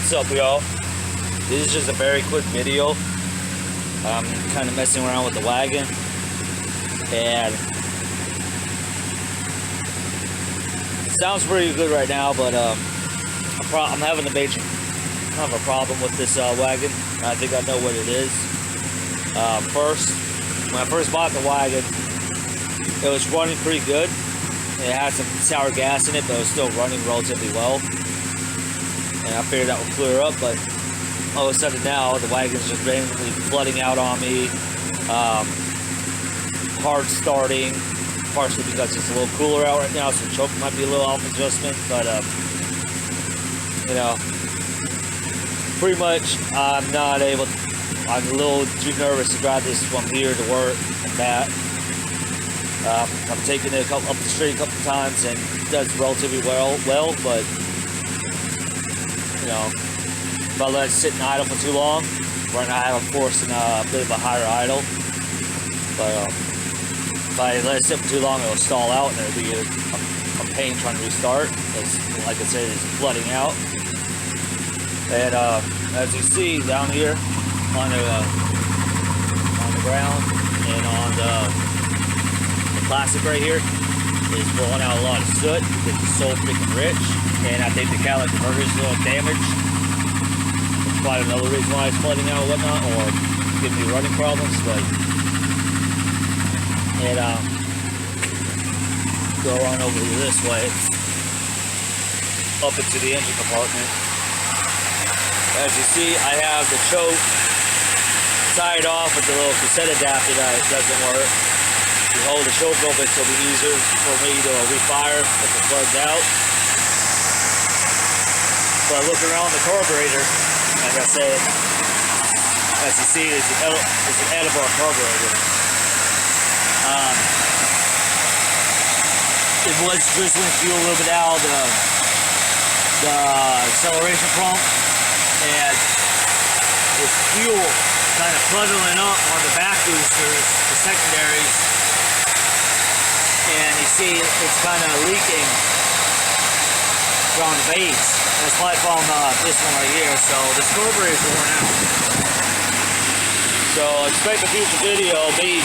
What's up, y'all? This is just a very quick video. I'm kind of messing around with the wagon, and it sounds pretty good right now, but I'm having a major kind of a problem with this wagon. I think I know what it is. When I first bought the wagon, it was running pretty good. It had some sour gas in it, but it was still running relatively well. And I figured that would clear up, but all of a sudden now the wagon's just randomly flooding out on me. Hard starting, partially because it's a little cooler out right now, so the choke might be a little off adjustment, but you know, pretty much I'm not able to, I'm a little too nervous to drive this from here to work and back. I'm taking it up the street a couple times and it does relatively well, but you know, if I let it sit and idle for too long, right now I have a force in a bit of a higher idle. But if I let it sit for too long, it'll stall out and it'll be a pain trying to restart. Because, like I said, it's flooding out. And as you see down here on the ground and on the plastic right here is blowing out a lot of soot because it's so freaking rich, and I think the catalytic converter is a little damaged. That's probably another reason why it's flooding out and whatnot, or giving me running problems. But and go on over this way up into the engine compartment. As you see, I have the choke tied off with the little cassette adapter that doesn't work. You hold the choke open, so it'll be easier for me to refire if it floods out. But looking around the carburetor, like I said, as you see, it's an edible carburetor. It was drizzling fuel a little bit out of the acceleration pump, and with fuel kind of puddling up on the back boosters, the secondaries. And you see it's kind of leaking from the base. That's probably from this one right here. So this carburetor is worn out. So expect a future video of me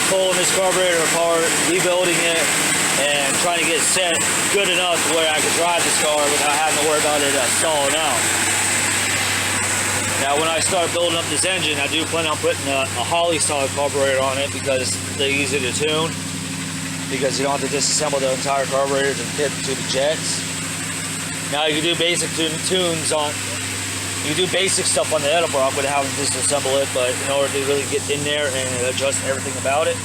pulling this carburetor apart, rebuilding it, and trying to get it set good enough to where I can drive this car without having to worry about it stalling out. Now when I start building up this engine, I do plan on putting a Holley style carburetor on it because they're easy to tune. Because you don't have to disassemble the entire carburetor to fit to the jets. Now you can do basic tunes on, you can do basic stuff on the Edelbrock without having to disassemble it, but in order to really get in there and adjust everything about it,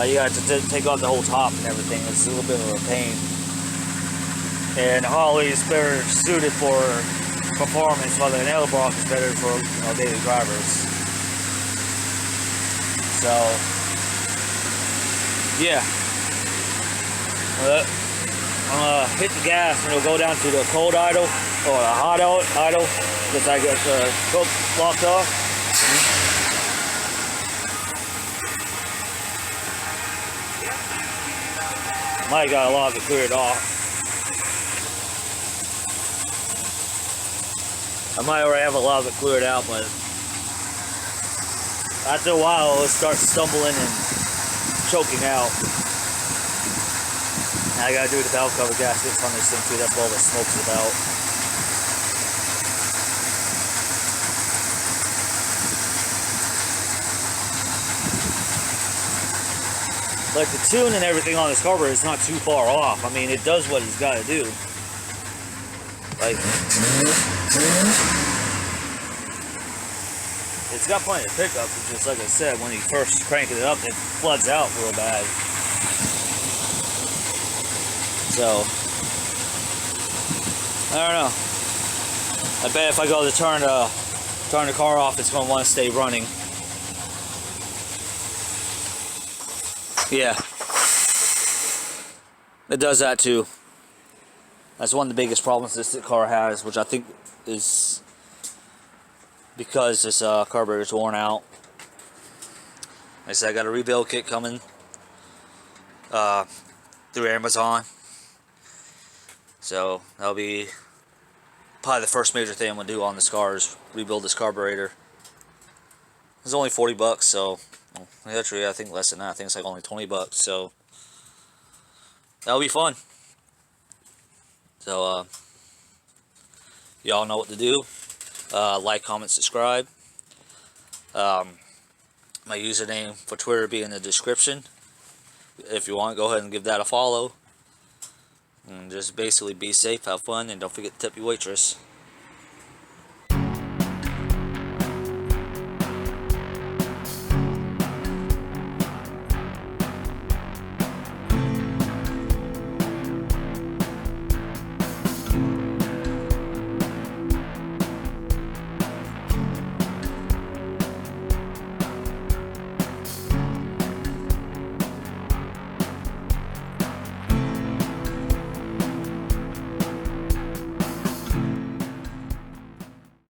you have to take off the whole top and everything. It's a little bit of a pain. And Holley is better suited for performance, while the Edelbrock is better for daily drivers. So yeah, I'm gonna hit the gas and it'll go down to the cold idle or a hot idle because I get the choke locked off. Might got a lot of it cleared off. I might already have a lot of it cleared out, but after a while it starts stumbling and choking out. Now I gotta do the valve cover gaskets on this thing too. That's what all the smoke's about. Like the tune and everything on this carburetor is not too far off. I mean, it does what it's got to do. Like, it's got plenty of pickup, but just like I said, when you first crank it up, it floods out real bad. So, I don't know. I bet if I go to turn the car off, it's going to want to stay running. Yeah. It does that too. That's one of the biggest problems this car has, which I think is because this carburetor is worn out. Like I said, I got a rebuild kit coming through Amazon. So that'll be probably the first major thing I'm gonna do on this car is rebuild this carburetor. It's only 40 bucks, so actually I think less than that. I think it's like only 20 bucks, so that'll be fun. So y'all know what to do. Like, comment, subscribe. My username for Twitter will be in the description. If you want, go ahead and give that a follow. And just basically be safe, have fun, and don't forget to tip your waitress.